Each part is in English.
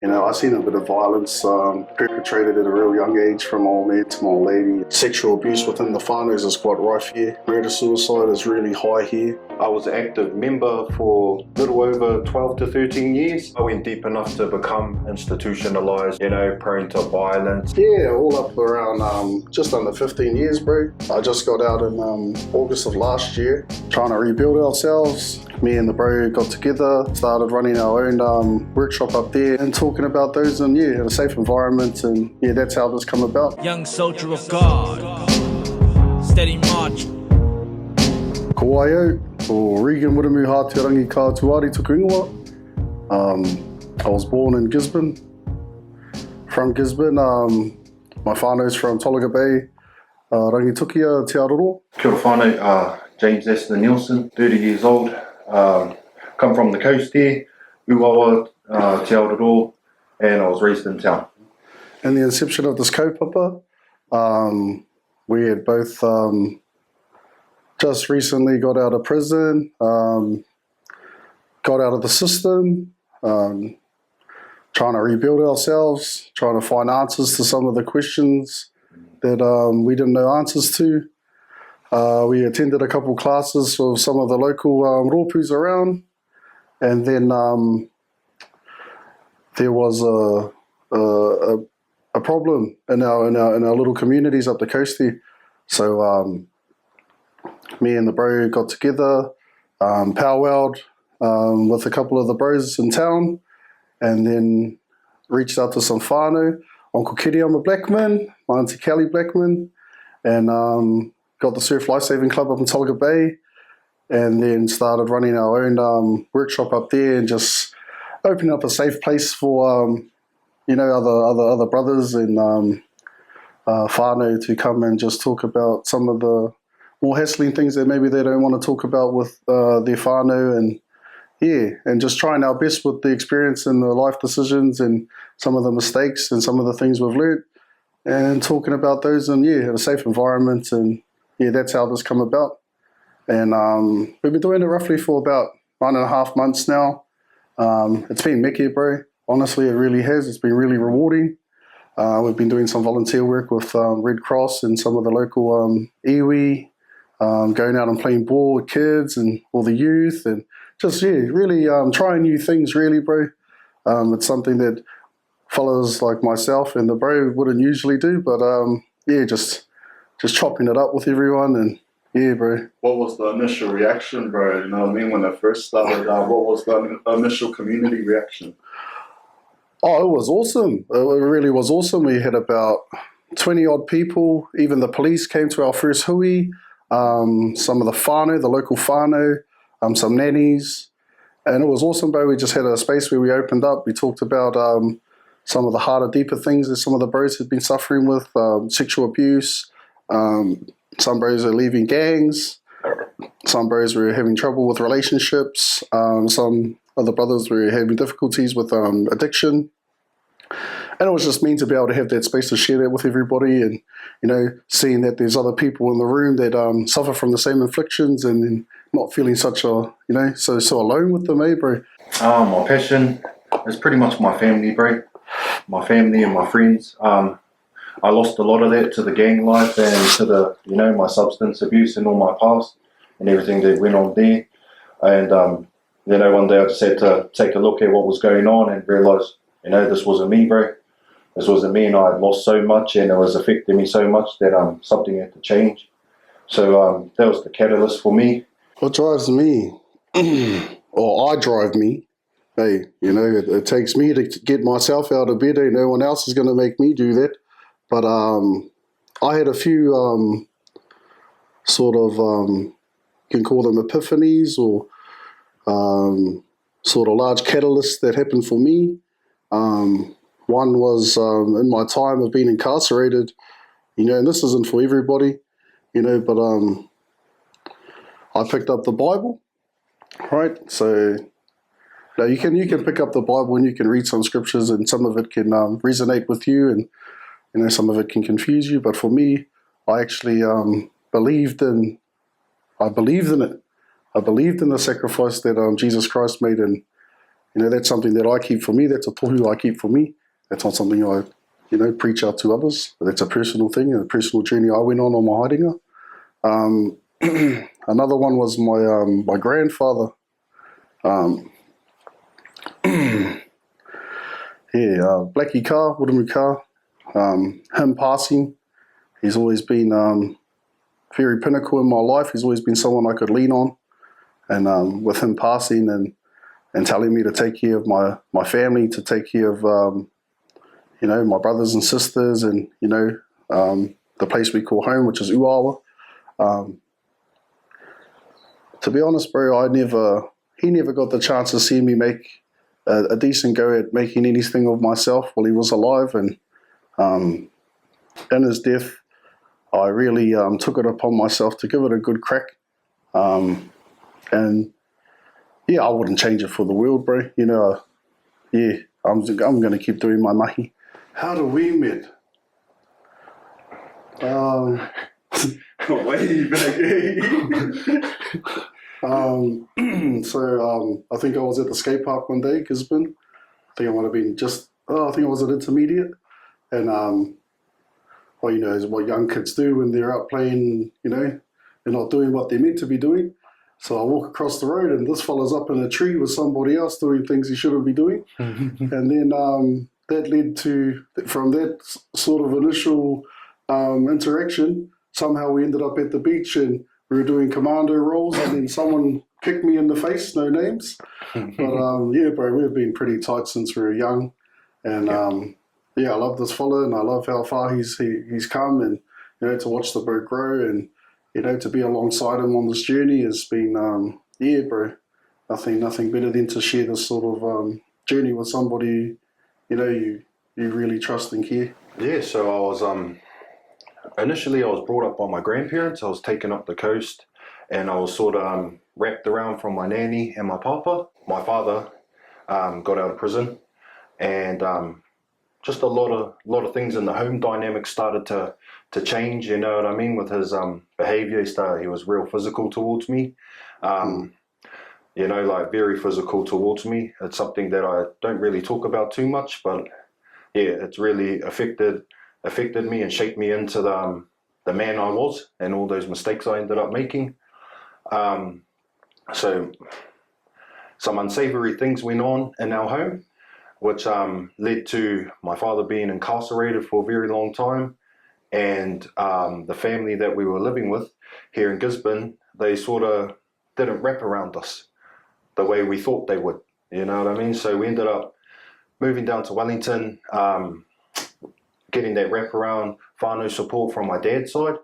I seen a bit of violence perpetrated at a real young age from old man to my old lady. Sexual abuse within the whānaus is quite rife here. Murder-suicide is really high here. I was an active member for a little over 12 to 13 years. I went deep enough to become institutionalized, prone to violence. Yeah, all up around just under 15 years, bro. I just got out in August of last year, trying to rebuild ourselves. Me and the bro got together, started running our own workshop up there and talking about those in a safe environment, and that's how this come about. Young soldier of God, steady march. Ko ai au, o Regan Wiremu Te Rangi Ka Tuari Tuku Ingoa. I was born in Gisborne, from Gisborne. My whānau's from Tolaga Bay, Rangitukia, Te Aroro. Kia ora whānau, James Esther Nielsen, 30 years old. Come from the coast here, Uawa, Te Aroro, and I was raised in town. In the inception of this kaupapa, we had both just recently got out of prison, got out of the system, trying to rebuild ourselves, trying to find answers to some of the questions that we didn't know answers to. We attended a couple classes with some of the local rōpus around, and then there was a problem in our little communities up the coast there. So me and the bro got together, powwowed with a couple of the bros in town, and then reached out to some whānau, Uncle Kiriama Blackman, my auntie Kelly Blackman, and got the Surf Lifesaving Club up in Tolaga Bay, and then started running our own workshop up there and just opening up a safe place for other brothers and whānau to come and just talk about some of the more hassling things that maybe they don't want to talk about with their whānau, and just trying our best with the experience and the life decisions and some of the mistakes and some of the things we've learned, and talking about those in a safe environment. And that's how this come about. And we've been doing it roughly for about 1.5 months now. It's been meke, bro. Honestly, it really has. It's been really rewarding. We've been doing some volunteer work with Red Cross and some of the local iwi, going out and playing ball with kids and all the youth, and just, really trying new things, really, bro. It's something that fellas like myself and the bro wouldn't usually do, but just chopping it up with everyone, and bro. What was the initial reaction, bro? You know what I mean? When it first started, what was the initial community reaction? Oh, it was awesome. It really was awesome. We had about 20 odd people. Even the police came to our first hui. Some of the whānau, the local whānau, some nannies. And it was awesome, bro. We just had a space where we opened up. We talked about some of the harder, deeper things that some of the bros had been suffering with, sexual abuse. Some bros are leaving gangs. Some bros were having trouble with relationships. Some other brothers were having difficulties with addiction. And it was just mean to be able to have that space to share that with everybody, and seeing that there's other people in the room that suffer from the same afflictions, and not feeling such a so alone with them, bro. My passion is pretty much my family, bro. My family and my friends. I lost a lot of that to the gang life and to the my substance abuse and all my past and everything that went on there. And one day I just had to take a look at what was going on and realise this wasn't me, bro. This wasn't me, and I had lost so much, and it was affecting me so much that something had to change. So that was the catalyst for me. What drives me, or I drive me, it takes me to get myself out of bed. No one else is going to make me do that. But I had a few you can call them epiphanies, or sort of large catalysts that happened for me. One was in my time of being incarcerated, and this isn't for everybody, but I picked up the Bible, right? So now you can pick up the Bible and you can read some scriptures, and some of it can resonate with you, and some of it can confuse you. But for me, I actually believed in it. I believed in the sacrifice that Jesus Christ made, and that's something that I keep for me. That's a tohu I keep for me. That's not something I, preach out to others. But that's a personal thing, a personal journey I went on my haringa. Another one was my grandfather. Blackie Ka, Wuramu Ka. Him passing, he's always been very pinnacle in my life. He's always been someone I could lean on. And with him passing and telling me to take care of my family, to take care of, my brothers and sisters and, the place we call home, which is Hauora. To be honest, bro, he never got the chance to see me make a decent go at making anything of myself while he was alive. And in his death, I really took it upon myself to give it a good crack. And I wouldn't change it for the world, bro. I'm going to keep doing my mahi. How do we meet? Way back. So I think I was at the skate park one day, Gisborne. I think I might have been I think I was at intermediate. And, it's what young kids do when they're out playing, they're not doing what they're meant to be doing. So I walk across the road and this fella's up in a tree with somebody else doing things he shouldn't be doing. And then that led to, from that sort of initial interaction, somehow we ended up at the beach and we were doing commando roles and then someone kicked me in the face, no names. But bro, we've been pretty tight since we were young. And I love this fella and I love how far he's come, and, to watch the bro grow and, to be alongside him on this journey has been, bro, nothing better than to share this sort of journey with somebody, you really trust and care. Yeah, so I was, initially I was brought up by my grandparents. I was taken up the coast and I was sort of wrapped around from my nanny and my papa. My father got out of prison, and just a lot of things in the home dynamic started to change, you know what I mean, with his behavior. He was real physical towards me, like very physical towards me. It's something that I don't really talk about too much, but yeah, it's really affected me and shaped me into the man I was and all those mistakes I ended up making. So some unsavory things went on in our home, which led to my father being incarcerated for a very long time. And the family that we were living with here in Gisborne, they sort of didn't wrap around us the way we thought they would, you know what I mean? So we ended up moving down to Wellington, getting that wraparound whānau support from my dad's side.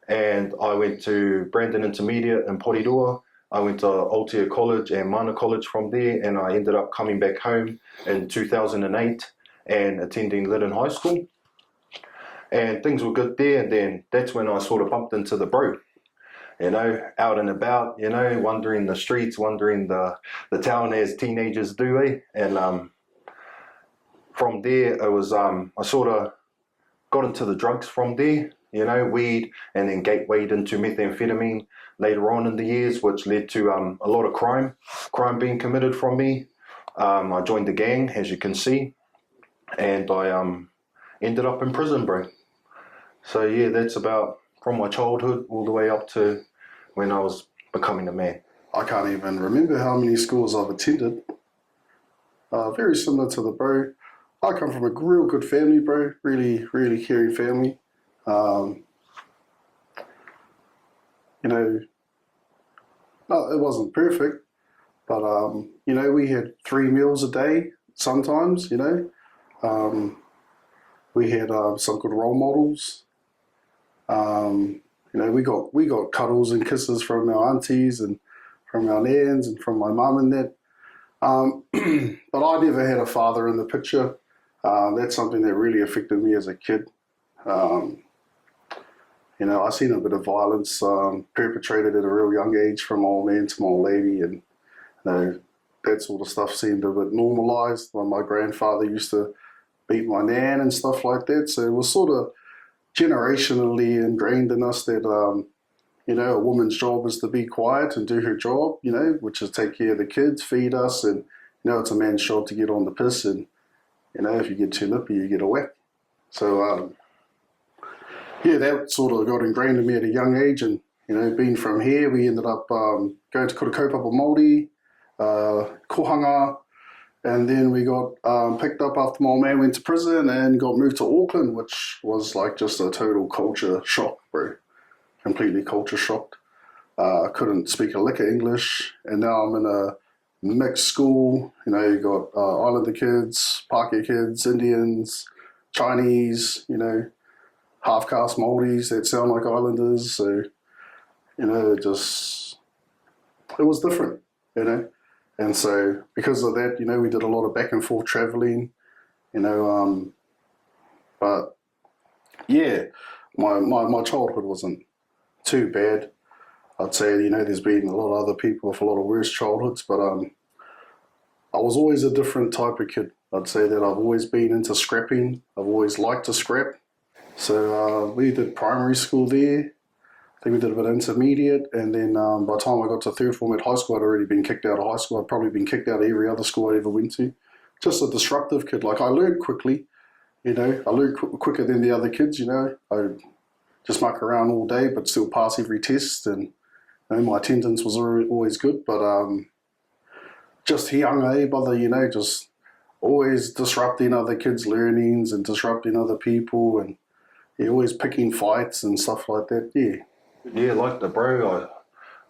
And I went to Brandon Intermediate in Porirua. I went to Aotea College and Mana College from there, and I ended up coming back home in 2008 and attending Lytton High School. And things were good there, and then that's when I sort of bumped into the bro, out and about, wandering the streets, wandering the town as teenagers do, eh? And from there, it was, I sort of got into the drugs from there, weed, and then gatewayed into methamphetamine later on in the years, which led to a lot of crime being committed from me. I joined the gang, as you can see, and I ended up in prison, bro. So yeah, that's about from my childhood all the way up to when I was becoming a man. I can't even remember how many schools I've attended. Very similar to the bro. I come from a real good family, bro. Really, really caring family. It wasn't perfect, but we had 3 meals a day sometimes. We had some good role models. We got cuddles and kisses from our aunties and from our nans and from my mum and that. But I never had a father in the picture. That's something that really affected me as a kid. I seen a bit of violence perpetrated at a real young age from old man to my old lady, and that sort of stuff seemed a bit normalised. When my grandfather used to beat my nan and stuff like that, so it was sort of generationally ingrained in us that a woman's job is to be quiet and do her job, which is take care of the kids, feed us, and it's a man's job to get on the piss, and if you get too lippy, you get a whack. So that sort of got ingrained in me at a young age, and being from here, we ended up going to kaupapa Māori, kohanga, and then we got picked up after my old man went to prison and got moved to Auckland, which was like just a total culture shock, bro. Completely culture shocked. Couldn't speak a lick of English, and now I'm in a mixed school. You got Islander kids, Pākehā kids, Indians, Chinese, half-caste Māoris that sound like Islanders. So, it was different, And so because of that, we did a lot of back and forth traveling, but yeah, my childhood wasn't too bad. I'd say, there's been a lot of other people with a lot of worse childhoods, but I was always a different type of kid. I'd say that I've always been into scrapping. I've always liked to scrap. So we did primary school there. I think we did a bit of intermediate, and then by the time I got to third form at high school, I'd already been kicked out of high school. I'd probably been kicked out of every other school I ever went to. Just a disruptive kid. Like, I learned quickly, I learned quicker than the other kids, I just muck around all day, but still pass every test, and my attendance was always good, but just young, brother, just always disrupting other kids' learnings and disrupting other people, and always picking fights and stuff like that, yeah. Yeah, like the bro,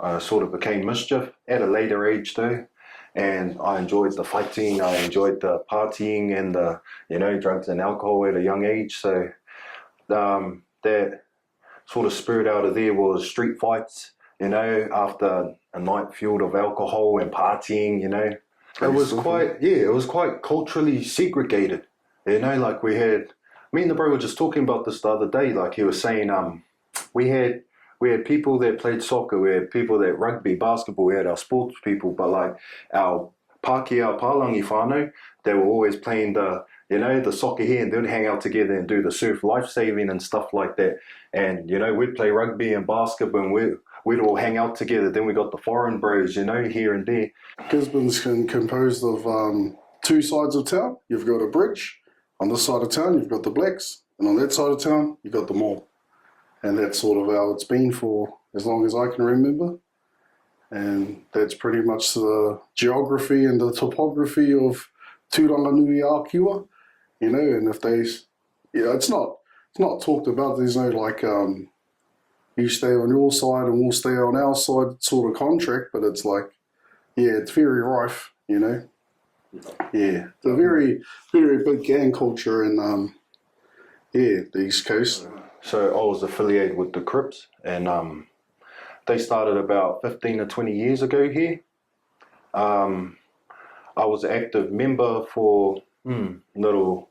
I sort of became mischief at a later age though, and I enjoyed the fighting, I enjoyed the partying and the, drugs and alcohol at a young age, so that sort of spirit out of there was street fights, after a night filled of alcohol and partying, It was quite culturally segregated, like we had, me and the bro were just talking about this the other day, like he was saying, we had people that played soccer, we had people that rugby, basketball, we had our sports people, but like our Pākehā, our Pālangi whānau, they were always playing the soccer here, and they'd hang out together and do the surf life-saving and stuff like that. And, we'd play rugby and basketball, and we'd all hang out together. Then we got the foreign bros, here and there. Gisborne's composed of two sides of town. You've got a bridge. On this side of town, you've got the blacks. And on that side of town, you've got the mall. And that's sort of how it's been for as long as I can remember. And that's pretty much the geography and the topography of Tūranganui Ākiwa, and if they, it's not talked about. There's no like, you stay on your side and we'll stay on our side sort of contract, but it's like, it's very rife, Yeah, it's a very, very big gang culture in, the East Coast. So I was affiliated with the Crips, and they started about 15 or 20 years ago here. I was an active member for little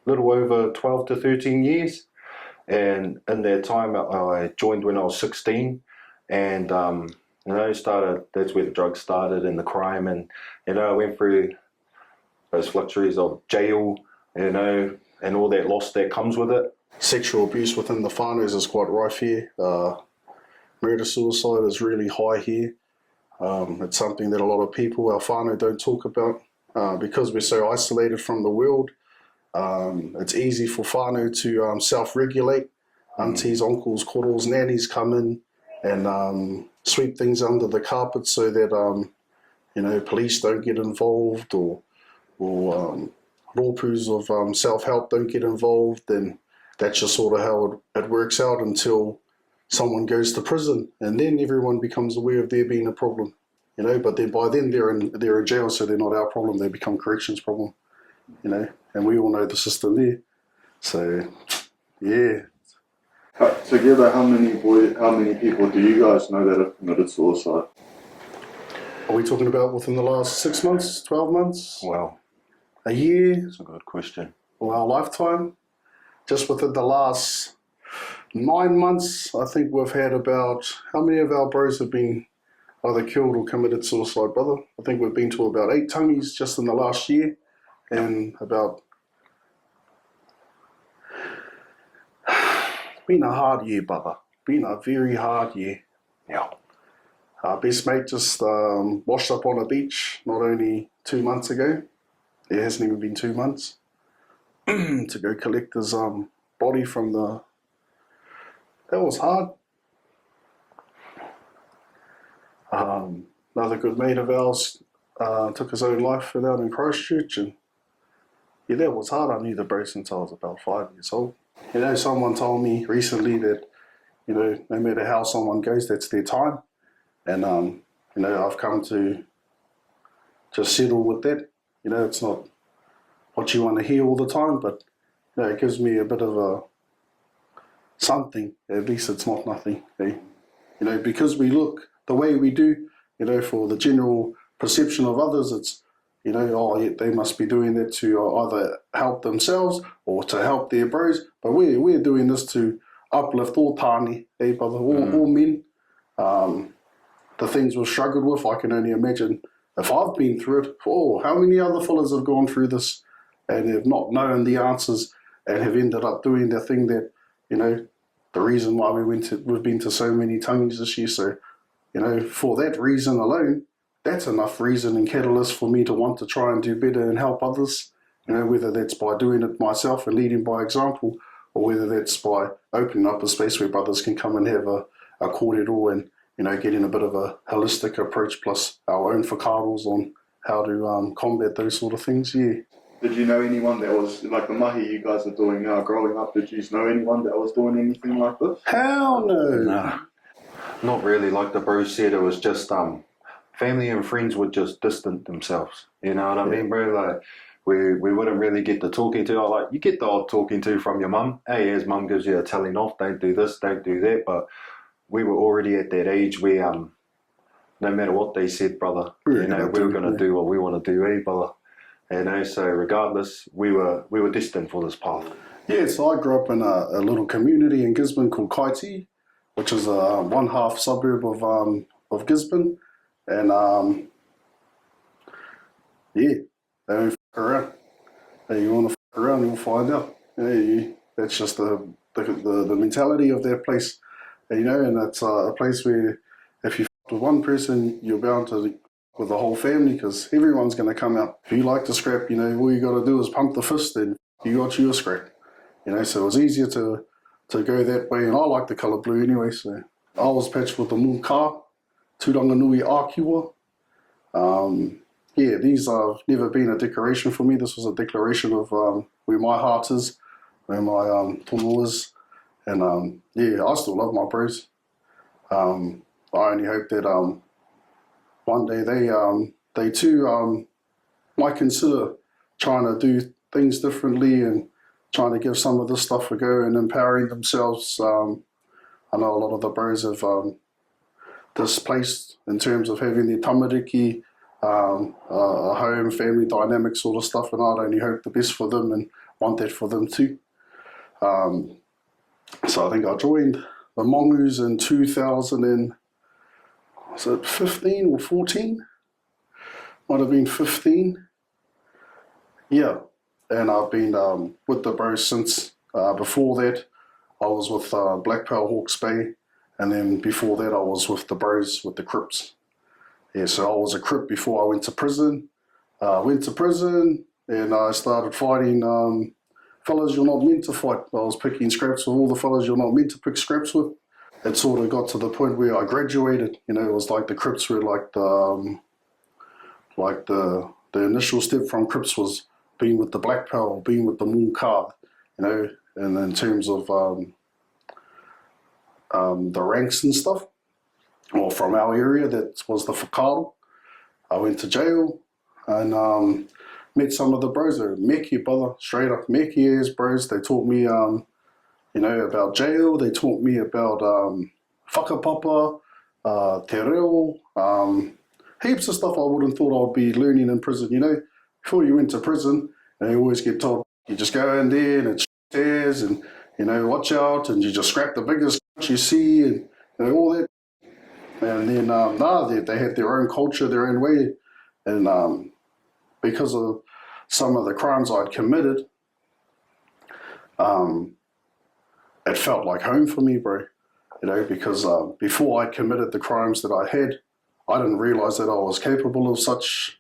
over 12 to 13 years, and in that time I joined when I was 16, and that's where the drugs started and the crime, and I went through those fluctuations of jail, and all that loss that comes with it. Sexual abuse within the whānaus is quite rife here. Murder-suicide is really high here. It's something that a lot of people, our whānau, don't talk about because we're so isolated from the world. It's easy for whānau to self-regulate. Aunties, uncles, korors, nannies come in and sweep things under the carpet so that police don't get involved, or rōpus of self-help don't get involved, and that's just sort of how it works out until someone goes to prison, and then everyone becomes aware of there being a problem, but then by then they're in jail, so they're not our problem, they become corrections problem, and we all know the system there. So, yeah. Together, how many people do you guys know that have committed suicide? Are we talking about within the last 6 months, 12 months? Well, a year? That's a good question. Or our lifetime? Just within the last 9 months, I think we've had about, how many of our bros have been either killed or committed suicide, brother? I think we've been to about 8 tangies just in the last year, and about, been a hard year, brother. Been a very hard year. Yeah. Our best mate just washed up on a beach not only 2 months ago. It hasn't even been 2 months. To go collect his body from the... That was hard. Another good mate of ours took his own life out in Christchurch, and yeah, that was hard. I knew the bro since I was about 5 years old. You know, someone told me recently that, you know, no matter how someone goes, that's their time. And, you know, I've come to just settle with that. You know, it's not what you want to hear all the time, but, you know, it gives me a bit of a something. At least it's not nothing. Eh? You know, because we look the way we do, you know, for the general perception of others, it's, you know, oh, yeah, they must be doing that to either help themselves or to help their bros. But we're doing this to uplift all tāne, brother, all men. The things we've struggled with, I can only imagine if I've been through it. Oh, how many other fellas have gone through this and have not known the answers and have ended up doing the thing that, you know, the reason why we've been to so many tangies this year. So, you know, for that reason alone, that's enough reason and catalyst for me to want to try and do better and help others. You know, whether that's by doing it myself and leading by example, or whether that's by opening up a space where brothers can come and have a kōrero and, you know, getting a bit of a holistic approach plus our own whakāros on how to combat those sort of things, yeah. Did you know anyone that was, like the mahi you guys are doing now, growing up, did you know anyone that was doing anything like this? Hell no. Nah, not really. Like the bro said, it was just family and friends would just distance themselves. You know what I mean, bro? Like we wouldn't really get the talking to. Like you get the odd talking to from your mum. Hey, as mum gives you a telling off, don't do this, don't do that. But we were already at that age where no matter what they said, brother, you know, we were going to do what we want to do, brother. You know, so regardless, we were destined for this path. Yeah, so I grew up in a little community in Gisborne called Kaiti, which is a one half suburb of Gisborne, and yeah, they don't f around. Hey, you want to f around, you'll find out. Yeah, that's just the mentality of that place, and, you know, and it's a place where if you f with one person, you're bound to with the whole family, because everyone's going to come out. If you like to scrap, you know, all you got to do is pump the fist and you got your scrap. You know, so it was easier to go that way, and I like the colour blue anyway, so I was patched with the moon ka, Turanganui Akiwa. Yeah, these have never been a decoration for me. This was a declaration of where my heart is, where my tono is, and yeah, I still love my bros. I only hope that one day they too might consider trying to do things differently and trying to give some of this stuff a go and empowering themselves. I know a lot of the bros have displaced in terms of having their tamariki, a home, family dynamic sort of stuff, and I'd only hope the best for them and want that for them too. So I think I joined the Mongoose in 2015 or 14? Might have been 15. Yeah, and I've been with the bros since. Before that, I was with Black Pearl Hawke's Bay, and then before that I was with the bros, with the Crips. Yeah, so I was a Crip before I went to prison. Went to prison and I started fighting fellas you're not meant to fight. I was picking scraps with all the fellas you're not meant to pick scraps with. It sort of got to the point where I graduated. You know, it was like the Crips were like the initial step from Crips was being with the Black Pearl, being with the Moon Card, you know, and in terms of the ranks and stuff, or from our area, that was the whakaaro. I went to jail and met some of the bros. They're meki, brother, straight up meki as bros. They taught me, you know, about jail. They taught me about whakapapa, te reo, heaps of stuff I wouldn't thought I'd be learning in prison. You know, before you went to prison, and you always get told you just go in there and it's stairs and, you know, watch out, and you just scrap the biggest you see and, you know, all that. And then they had their own culture, their own way, and because of some of the crimes I'd committed, it felt like home for me, bro. You know, because before I committed the crimes that I had, I didn't realise that I was capable of such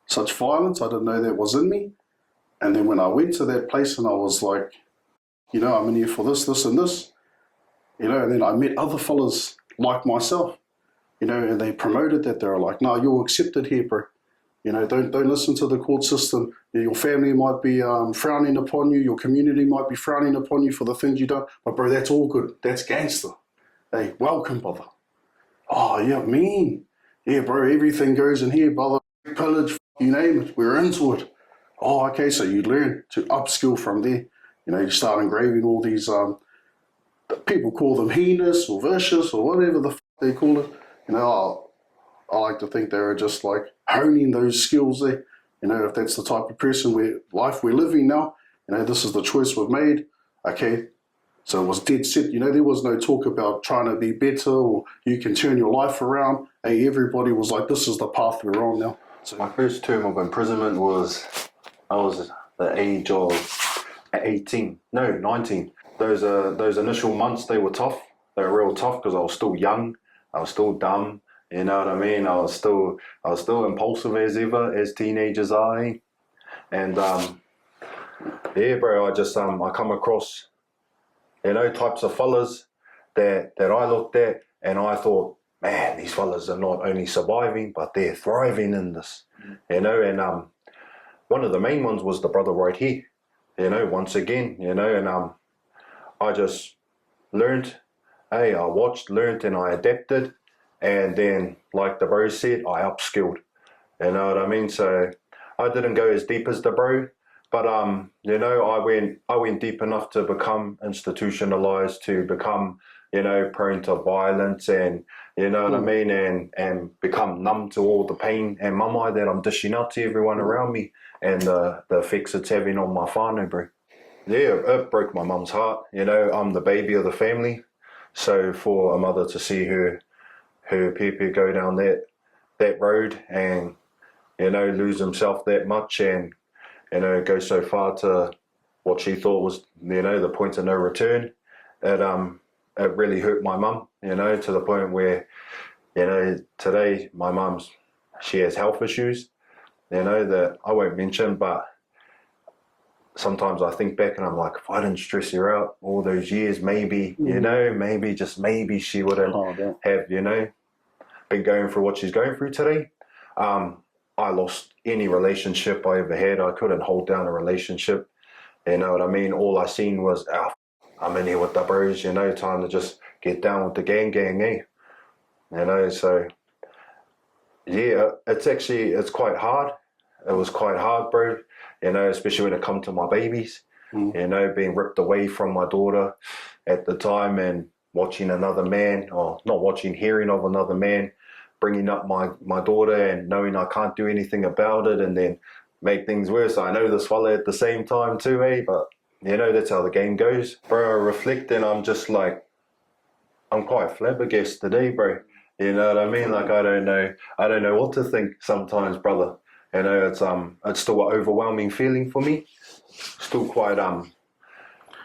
violence. I didn't know that was in me. And then when I went to that place and I was like, you know, I'm in here for this, this, and this, you know, and then I met other fellas like myself, you know, and they promoted that. They were like, no, you're accepted here, bro. You know, don't listen to the court system. Your family might be frowning upon you. Your community might be frowning upon you for the things you've done. But, bro, that's all good. That's gangster. Hey, welcome, brother. Oh, yeah, mean. Yeah, bro, everything goes in here, brother. Pillage, you name it. We're into it. Oh, okay, so you learn to upskill from there. You know, you start engraving all these, people call them heinous or vicious or whatever the they call it. You know, I like to think they're just like honing those skills there. You know, if that's the type of person we're living now, you know, this is the choice we've made. Okay, so it was dead set. You know, there was no talk about trying to be better or you can turn your life around. Hey, everybody was like, this is the path we're on now. So my first term of imprisonment I was the age of 19. Those initial months, they were tough. They were real tough because I was still young. I was still dumb. You know what I mean? I was still impulsive as ever, as teenagers are. Eh? And yeah, bro, I come across, you know, types of fellas that I looked at and I thought, man, these fellas are not only surviving, but they're thriving in this. You know, and one of the main ones was the brother right here. You know, once again, you know, and I just learned. Hey, I watched, learned, and I adapted. And then, like the bro said, I upskilled. You know what I mean? So I didn't go as deep as the bro, but you know, I went deep enough to become institutionalized, to become, you know, prone to violence, and you know what I mean, and become numb to all the pain and mamai that I'm dishing out to everyone around me, and the effects it's having on my whānau, bro. Yeah, it broke my mum's heart. You know, I'm the baby of the family, so for a mother to see her pepe go down that road and, you know, lose himself that much and, you know, go so far to what she thought was, you know, the point of no return, it really hurt my mum, you know, to the point where, you know, today my mum's, she has health issues, you know, that I won't mention, but sometimes I think back and I'm like, if I didn't stress her out all those years, maybe, you know, maybe, just maybe she wouldn't have, you know, been going through what she's going through today. I lost any relationship I ever had. I couldn't hold down a relationship. You know what I mean? All I seen was, I'm in here with the bros, you know, time to just get down with the gang, eh? You know, so, yeah, it's quite hard. It was quite hard, bro, you know, especially when it come to my babies, you know, being ripped away from my daughter at the time and watching another man, or not watching, hearing of another man bringing up my daughter and knowing I can't do anything about it, and then make things worse. I know this fella at the same time too, eh? But, you know, that's how the game goes. Bro, I reflect and I'm just like, I'm quite flabbergasted today, bro. You know what I mean? Like, I don't know what to think sometimes, brother. You know, it's still an overwhelming feeling for me. Still quite,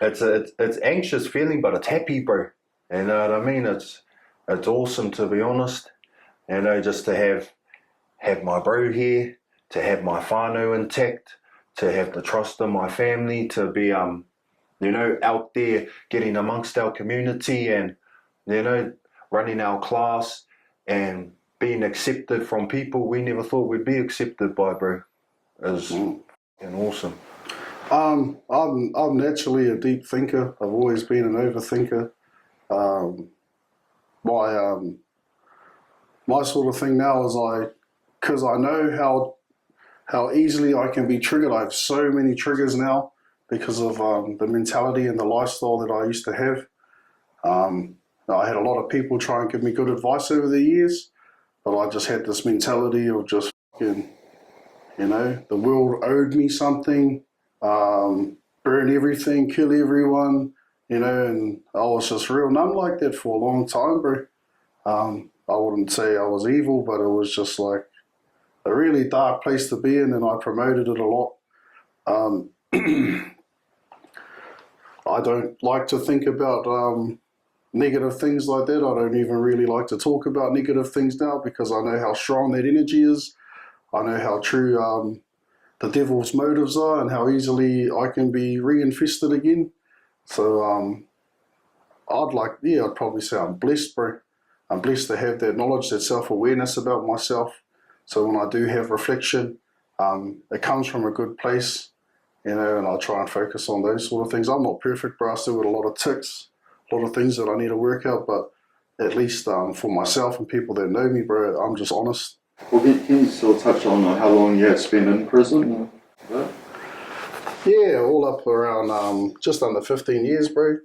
it's anxious feeling, but it's happy, bro. You know what I mean? It's awesome, to be honest. You know, just to have my bro here, to have my whānau intact, to have the trust in my family, to be, you know, out there getting amongst our community and, you know, running our class and being accepted from people we never thought we'd be accepted by, bro. Is awesome. I'm naturally a deep thinker. I've always been an overthinker. My sort of thing now is because I know how easily I can be triggered. I have so many triggers now because of the mentality and the lifestyle that I used to have. I had a lot of people try and give me good advice over the years, but I just had this mentality of just fucking, you know, the world owed me something, burn everything, kill everyone, you know, and I was just real numb like that for a long time, bro. I wouldn't say I was evil, but it was just like a really dark place to be in, and I promoted it a lot. I don't like to think about negative things like that. I don't even really like to talk about negative things now because I know how strong that energy is. I know how true the devil's motives are and how easily I can be reinfested again. So I'd probably say I'm blessed, bro. I'm blessed to have that knowledge, that self-awareness about myself. So when I do have reflection, it comes from a good place, and I try and focus on those sort of things. I'm not perfect, bro. I still got a lot of ticks, a lot of things that I need to work out, but at least for myself and people that know me, bro, I'm just honest. Well, can you still touch on how long you had spent in prison? Yeah, all up around just under 15 years, bro.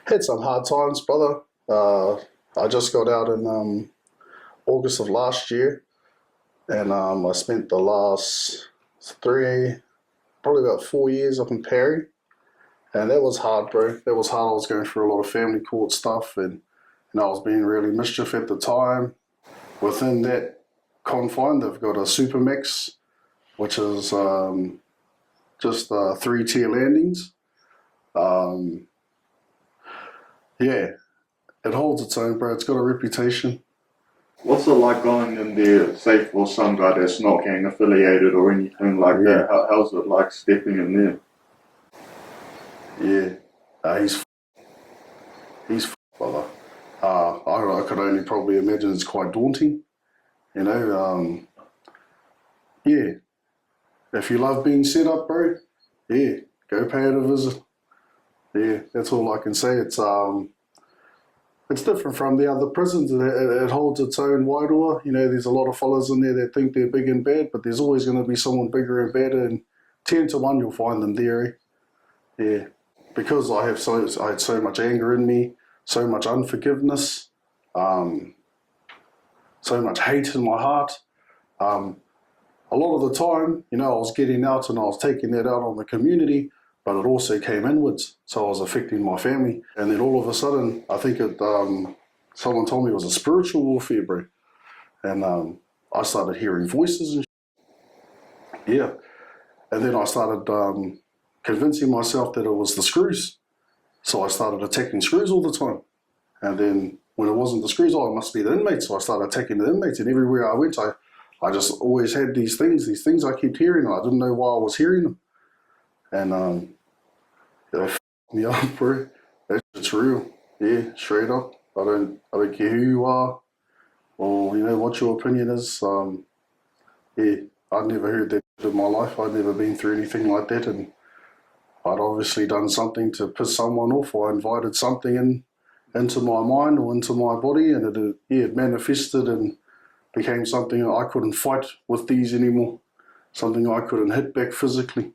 Had some hard times, brother. I just got out in August of last year, and I spent the last probably about 4 years up in Perry, and that was hard, bro. That was hard. I was going through a lot of family court stuff, and I was being really mischief at the time. Within that confine, they've got a supermax, which is just 3-tier landings. Yeah, it holds its own, bro. It's got a reputation. What's it like going in there, say for some guy that's not gang affiliated or anything like that? How's it like stepping in there? Yeah, he's brother. I could only probably imagine it's quite daunting, yeah. If you love being set up, bro, yeah, go pay it a visit. Yeah, that's all I can say. It's different from the other prisons. It holds its own Hauora. There's a lot of fellas in there that think they're big and bad, but there's always going to be someone bigger and better, and 10 to 1 you'll find them there, eh? Yeah, because I had so much anger in me, so much unforgiveness, so much hate in my heart. A lot of the time, I was getting out and I was taking that out on the community, but it also came inwards, so I was affecting my family. And then all of a sudden, I think someone told me it was a spiritual warfare, bro. And I started hearing voices and yeah. And then I started convincing myself that it was the screws. So I started attacking screws all the time. And then when it wasn't the screws, it must be the inmates. So I started attacking the inmates, and everywhere I went, I just always had these things I kept hearing, and I didn't know why I was hearing them. And they f***ed me up, bro. It's real. Yeah, straight up. I don't care who you are or what your opinion is. Yeah, I'd never heard that in my life. I'd never been through anything like that, and I'd obviously done something to piss someone off, or I invited something into my mind or into my body, and it manifested and became something I couldn't fight with these anymore, something I couldn't hit back physically,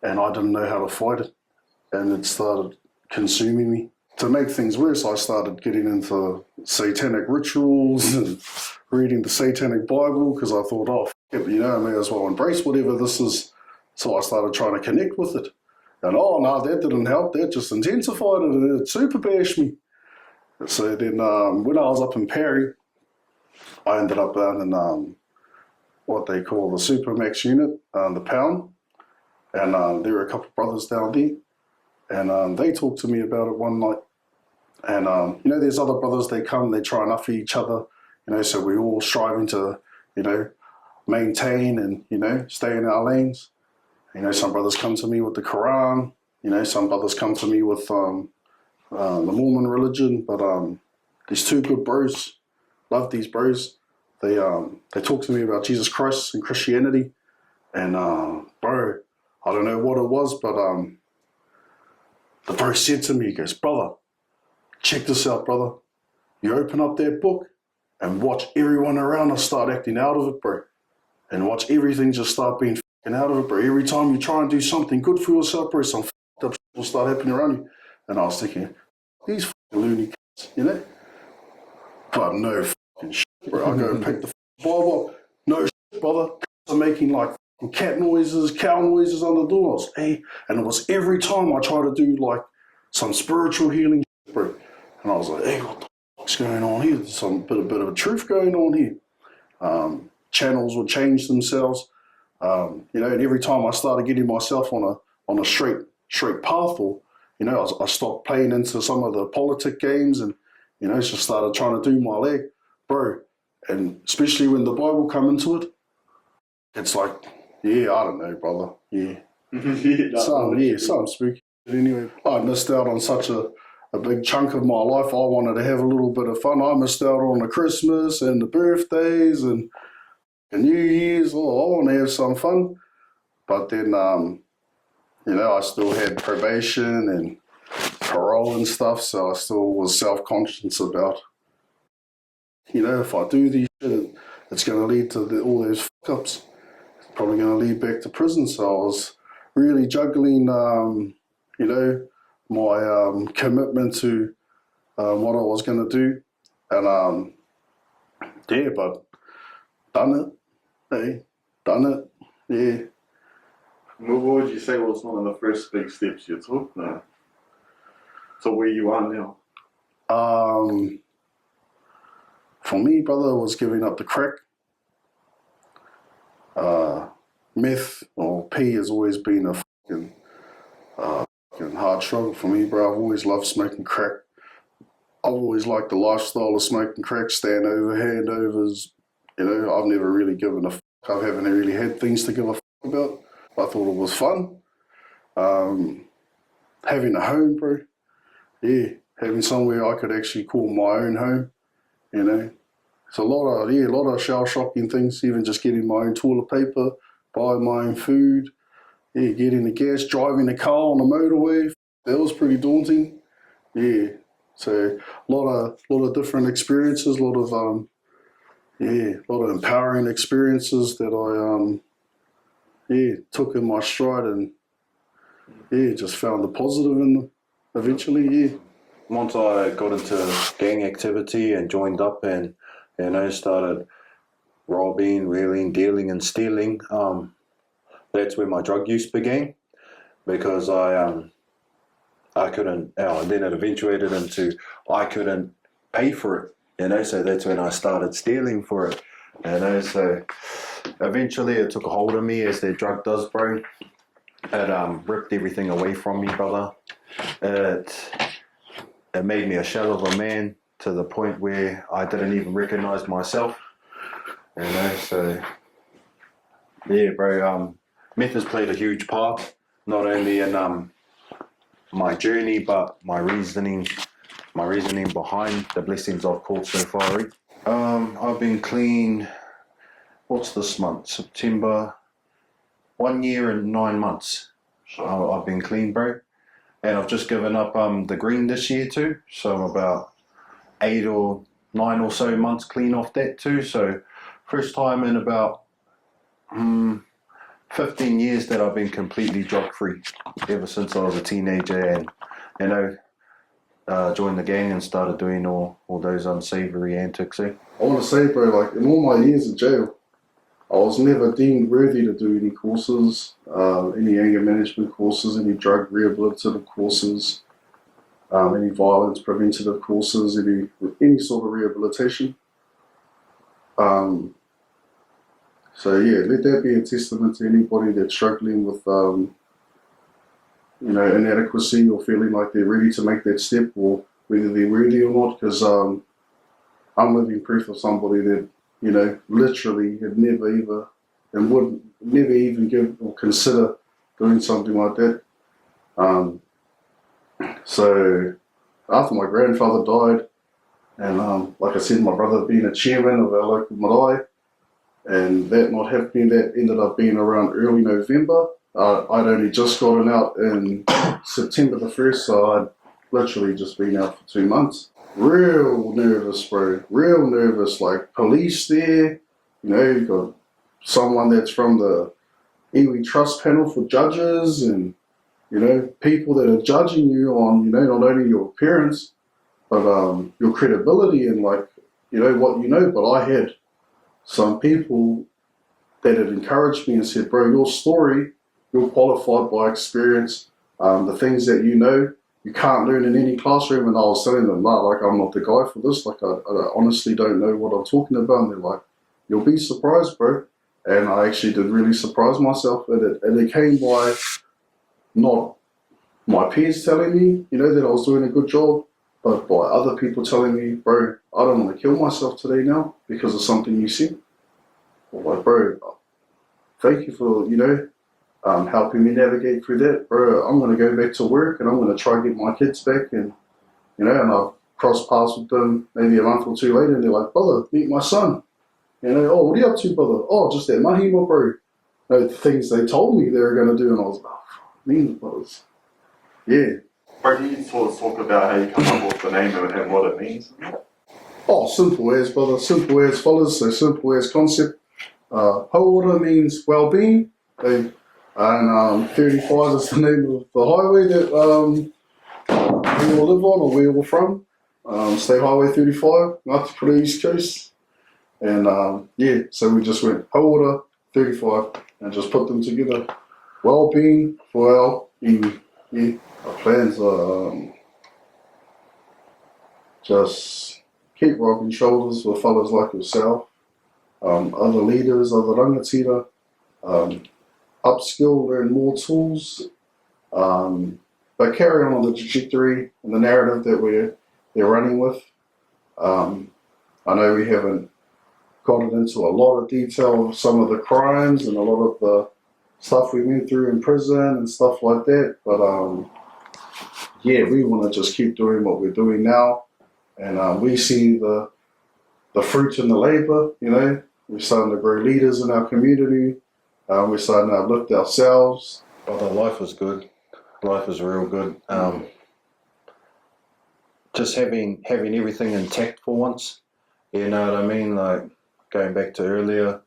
and I didn't know how to fight it, and it started consuming me. To make things worse, I started getting into satanic rituals and reading the satanic Bible because I thought, I may as well embrace whatever this is. So I started trying to connect with it. And no, that didn't help. That just intensified it, and it super bashed me. So then when I was up in Perry, I ended up down in what they call the Supermax unit, the pound. And there were a couple of brothers down there. And they talked to me about it one night. And, there's other brothers, they come, they try and offer each other, so we're all striving to, maintain and, stay in our lanes. Some brothers come to me with the Quran, some brothers come to me with the Mormon religion, but these two good bros, love these bros. They talk to me about Jesus Christ and Christianity, and bro, I don't know what it was, but the bro said to me, he goes, brother, check this out, brother. You open up that book and watch everyone around us start acting out of it, bro, and watch everything just start being f***ing out of it, bro. Every time you try and do something good for yourself, bro, some f***ed up shit will start happening around you. And I was thinking, these f***ing loony c***s, But no f***ing shit, bro. I go and pick the Bible up. No shit, brother. I'm making like cat noises, cow noises on the doors. Hey, and it was every time I try to do like some spiritual healing shit, bro. And I was like, hey, what the fuck's going on here? There's some bit of a truth going on here. Channels would change themselves. And every time I started getting myself on a straight path, or you know, I stopped playing into some of the politic games and, you know, just started trying to do my leg, bro. And especially when the Bible come into it, it's like, yeah, I don't know, brother. Yeah. Something spooky. But anyway, I missed out on such a big chunk of my life. I wanted to have a little bit of fun. I missed out on the Christmas and the birthdays and the New Year's. Oh, I want to have some fun. But then, you know, I still had probation and parole and stuff, so I still was self-conscious about, you know, if I do these shit, it's going to lead to all those fuck-ups. It's probably going to lead back to prison. So I was really juggling, you know, my commitment to what I was going to do. And, yeah, but done it. Hey, done it. Yeah. What would you say was one of the first big steps you took now to where you are now? For me, brother, was giving up the crack. Meth or P has always been a fucking hard struggle for me, bro. I've always loved smoking crack. I've always liked the lifestyle of smoking crack, stand over, handovers. You know, I've never really given a fuck. I haven't really had things to give a fuck about. I thought it was fun. Having a home, bro. Yeah, having somewhere I could actually call my own home. You know, it's a lot of shell-shocking things. Even just getting my own toilet paper, buying my own food. Yeah, getting the gas, driving a car on the motorway. That was pretty daunting. Yeah, so a lot of different experiences. A lot of empowering experiences that I took in my stride and just found the positive in them eventually. Yeah. Once I got into gang activity and joined up and, you know, started robbing, wheeling, dealing and stealing, that's where my drug use began, because I couldn't, then it eventuated into I couldn't pay for it, you know, so that's when I started stealing for it, you know, so eventually it took a hold of me, as that drug does, bro. It ripped everything away from me, brother. It made me a shell of a man to the point where I didn't even recognize myself, you know, so yeah, bro, meth has played a huge part, not only in my journey, but my reasoning behind the blessings I've caught so far. I've been clean, what's this month? September, 1 year and 9 months. I've been clean, bro. And I've just given up the green this year too. So I'm about 8 or 9 or so months clean off that too. So first time in about 15 years that I've been completely drug free, ever since I was a teenager and, you know, joined the gang and started doing all those unsavory antics. I want to say, bro, like in all my years in jail, I was never deemed worthy to do any courses, any anger management courses, any drug rehabilitative courses, any violence preventative courses, any sort of rehabilitation. So yeah, let that be a testament to anybody that's struggling with, you know, inadequacy or feeling like they're ready to make that step, or whether they're worthy or not. Because I'm living proof of somebody that, you know, literally had never ever and would never even give or consider doing something like that. So after my grandfather died, and like I said, my brother being a chairman of our local marae, and that not happening, that ended up being around early November. I'd only just gotten out in September the 1st, so I'd literally just been out for 2 months. Real nervous, bro. Real nervous. Like police there, you know, you've got someone that's from the iwi trust panel for judges, and, you know, people that are judging you on, you know, not only your appearance, but your credibility and, like, you know, what you know. But I had some people that had encouraged me and said, bro, your story, you're qualified by experience, the things that you know, you can't learn in any classroom. And I was telling them, no, like, I'm not the guy for this. Like, I honestly don't know what I'm talking about. And they're like, you'll be surprised, bro. And I actually did really surprise myself. And it came by not my peers telling me, that I was doing a good job, but by other people telling me, bro, I don't want to kill myself today now because of something you said. Or like, bro, thank you for, helping me navigate through that, bro. I'm going to go back to work and I'm going to try to get my kids back. And, and I've crossed paths with them maybe a month or two later and they're like, brother, meet my son. Oh, what are you up to, brother? Oh, just that mahima, bro. The things they told me they were going to do. And I was like, oh, mean brothers. Yeah. Bro, can you sort of talk about how you come up with the name and what it means? Oh, simple as, brother. Simple as follows. So simple as concept. Hauora means well-being. And 35 is the name of the highway that we all live on or we're all from. State Highway 35, not to the East Coast. And so we just went Hauora 35 and just put them together. Well-being for our yeah. Our plans are just keep rubbing shoulders with fellas like yourself, other leaders, other rangatira, upskill, learn more tools, but carry on the trajectory and the narrative that they're running with. I know we haven't gotten into a lot of detail of some of the crimes and a lot of the stuff we went through in prison and stuff like that, but we want to just keep doing what we're doing now, and we see the fruits in the labor. We're starting to grow leaders in our community. We're starting to uplift ourselves. Although life is good, life is real good. Just having everything intact for once. You know what I mean? Like going back to earlier,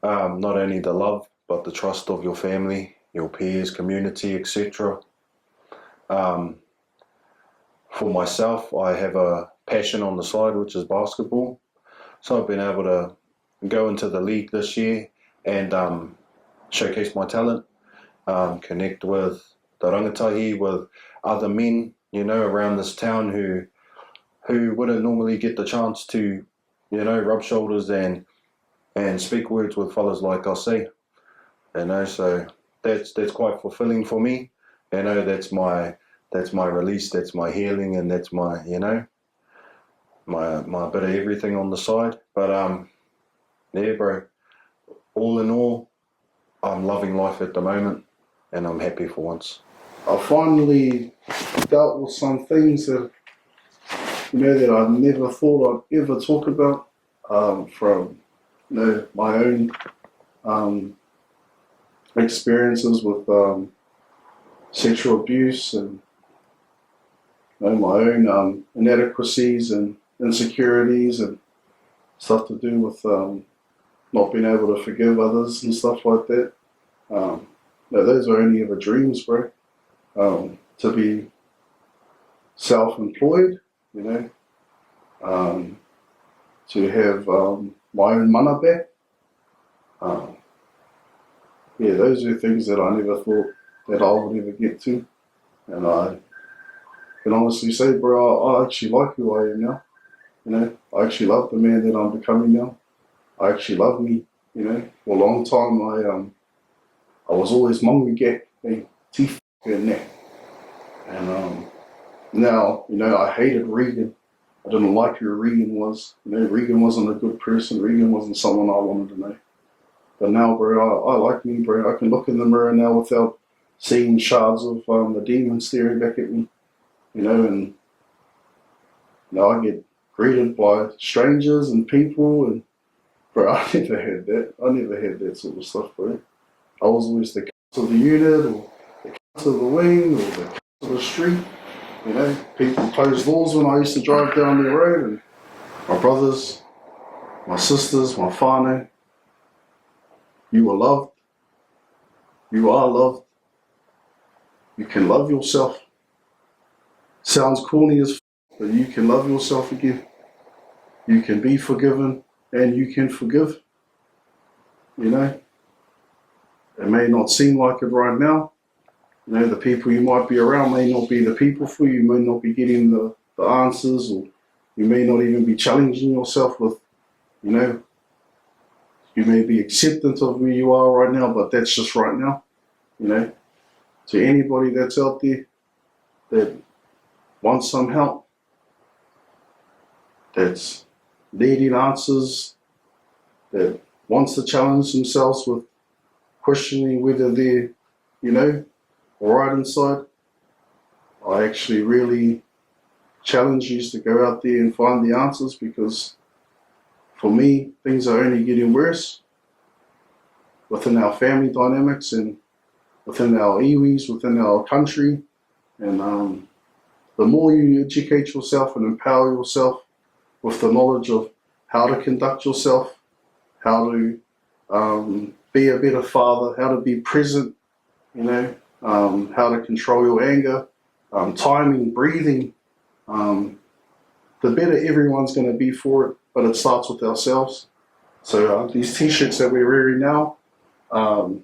not only the love but the trust of your family, your peers, community, etc. For myself, I have a passion on the side, which is basketball. So I've been able to go into the league this year and showcase my talent, connect with the rangatahi, with other men, around this town who wouldn't normally get the chance to, rub shoulders and speak words with fellas like I see. So that's quite fulfilling for me. That's my release, that's my healing, and that's my, my bit of everything on the side. But bro, all in all, I'm loving life at the moment and I'm happy for once. I finally dealt with some things that that I never thought I'd ever talk about, from my own experiences with sexual abuse and my own inadequacies and insecurities and stuff to do with not being able to forgive others and stuff like that. Those are only ever dreams, bro. To be self-employed, to have my own mana back. Those are things that I never thought that I would ever get to. And I can honestly say, bro, I actually like who I am now. I actually love the man that I'm becoming now. I actually love me. For a long time I was always mongi gek, teeth and neck. And now, I hated Regan. I didn't like who Regan was. Regan wasn't a good person. Regan wasn't someone I wanted to know. But now, bro, I like me, bro. I can look in the mirror now without seeing shards of the demon staring back at me. And I get greeted by strangers and people, and bro, I never had that. I never had that sort of stuff, bro. I was always the count of the unit, or the count of the wing, or the count of the street. People closed doors when I used to drive down the road, and my brothers, my sisters, my whānau, you were loved. You are loved. You can love yourself. Sounds corny as but you can love yourself again. You can be forgiven and you can forgive. It may not seem like it right now. The people you might be around may not be the people for you. You may not be getting the answers, or you may not even be challenging yourself with, you may be acceptant of where you are right now, but that's just right now. To anybody that's out there, that wants some help, that's needing answers, that wants to challenge themselves with questioning whether they're, all right inside, I actually really challenge you to go out there and find the answers, because for me, things are only getting worse within our family dynamics and within our iwis, within our country. And the more you educate yourself and empower yourself with the knowledge of how to conduct yourself, how to be a better father, how to be present, how to control your anger, timing, breathing, the better everyone's going to be for it. But it starts with ourselves. So these t-shirts that we're wearing now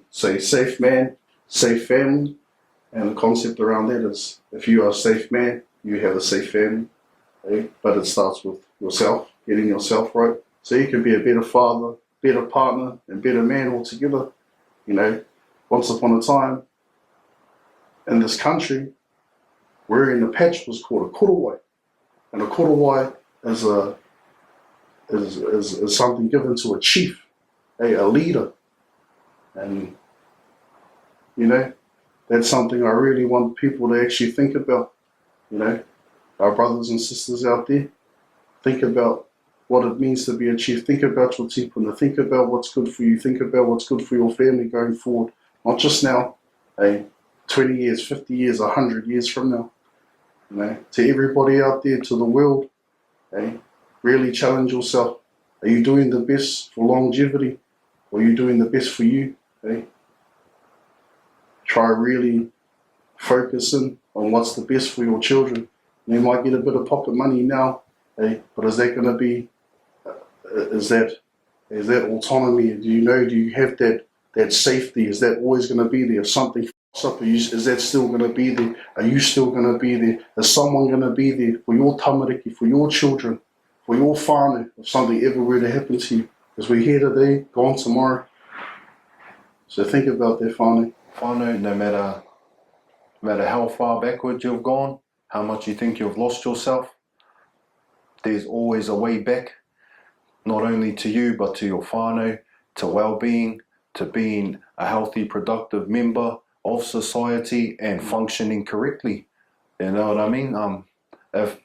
say safe man, safe family. And the concept around that is, if you are a safe man, you have a safe family. Okay? But it starts with yourself, getting yourself right. So you can be a better father, better partner, and better man altogether. Once upon a time, in this country, wearing a patch was called a korowai. And a korowai is something given to a chief, a leader. And, that's something I really want people to actually think about. Our brothers and sisters out there, think about what it means to be a chief. Think about your tipuna. Think about what's good for you. Think about what's good for your family going forward. Not just now, 20 years, 50 years, 100 years from now. To everybody out there, to the world, really challenge yourself. Are you doing the best for longevity? Or are you doing the best for you? Try really focusing on what's the best for your children. You might get a bit of pocket money now, but is that going to be, is that autonomy? Do you have that safety? Is that always going to be there? If something f***s up, is that still going to be there? Are you still going to be there? Is someone going to be there for your tamariki, for your children, for your whānau, if something ever were to happen to you? Because we're here today, gone tomorrow. So think about that whānau. Whānau, no matter how far backward you've gone, how much you think you've lost yourself, there's always a way back, not only to you, but to your whānau, to well-being, to being a healthy, productive member of society and functioning correctly. You know what I mean? If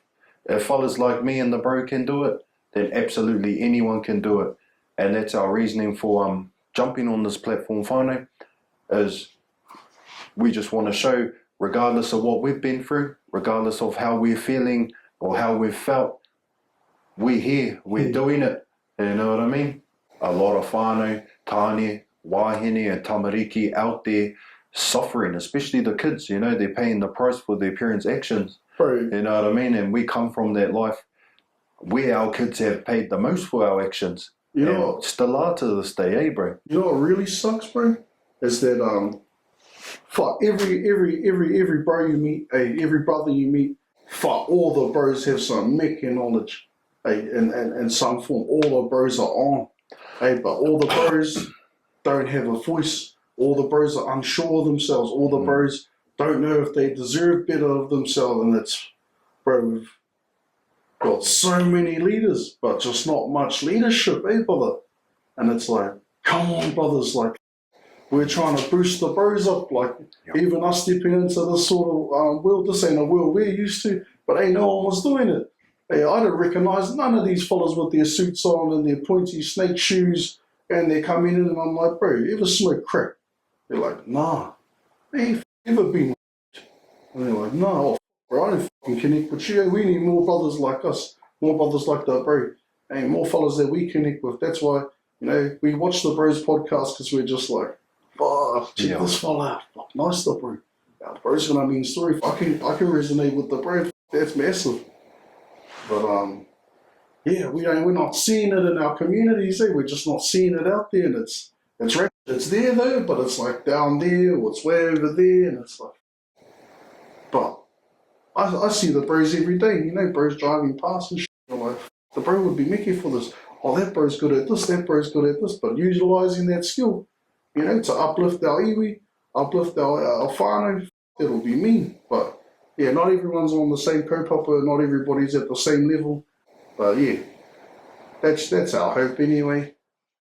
fellas like me and the bro can do it, then absolutely anyone can do it. And that's our reasoning for jumping on this platform, whānau, is we just want to show, regardless of what we've been through, regardless of how we're feeling or how we've felt, we're here, we're doing it. You know what I mean? A lot of whānau, tāne, wāhine and tamariki out there suffering, especially the kids, they're paying the price for their parents' actions. Bro. You know what I mean? And we come from that life where our kids have paid the most for our actions. Still are to this day, bro? You know what really sucks, bro? Is that fuck every bro you meet, every brother you meet, fuck all the bros have some Mickey knowledge, in some form. All the bros are on, but all the bros don't have a voice. All the bros are unsure of themselves. All the bros don't know if they deserve better of themselves. And it's, bro, we've got so many leaders, but just not much leadership, brother? And it's like, come on, brothers, like, we're trying to boost the bros up, even us stepping into this sort of world. This ain't a world we're used to, but ain't no one was doing it. I don't recognise none of these fellas with their suits on and their pointy snake shoes, and they're coming in, and I'm like, bro, you ever smoke crack? They're like, nah, they ain't ever been. And they're like, nah, bro, I don't fucking connect with you. We need more brothers like us, more brothers like that, bro. Ain't more fellas that we connect with. That's why, we watch the Bros podcast, because we're just like, fuck, check this fella out. Fuck, nice stuff, bro. The bro's gonna mean story. I can resonate with the bro. That's massive. But we're not seeing it in our communities. We're just not seeing it out there, and it's there though, but it's like down there, or it's way over there, and it's like. But I see the bros every day. Bros driving past and shit. I'm like, the bro would be Mickey for this. Oh, that bro's good at this. That bro's good at this. But utilising that skill, to uplift our iwi, uplift our whānau, that'll be me. But yeah, not everyone's on the same kaupapa, not everybody's at the same level, but yeah, that's our hope anyway.